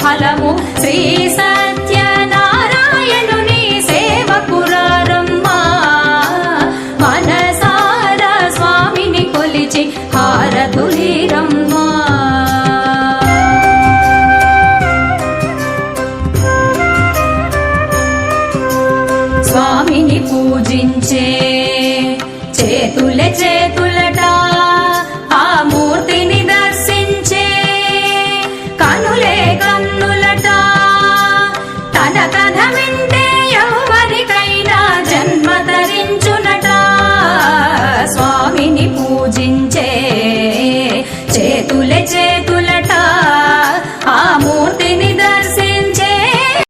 ఫలము శ్రీ సత్యనారాయణుని సేవకురారమ్మా మనసారా స్వామిని కొలిచి హారతులీరమ్మా స్వామిని పూజించే చేతులే చేతులట ఆ మూర్తిని దర్శించే కనులే కన్నులట తన కథ వింటే ఎవరికైనా జన్మ ధరించునట స్వామిని పూజించే చేతులే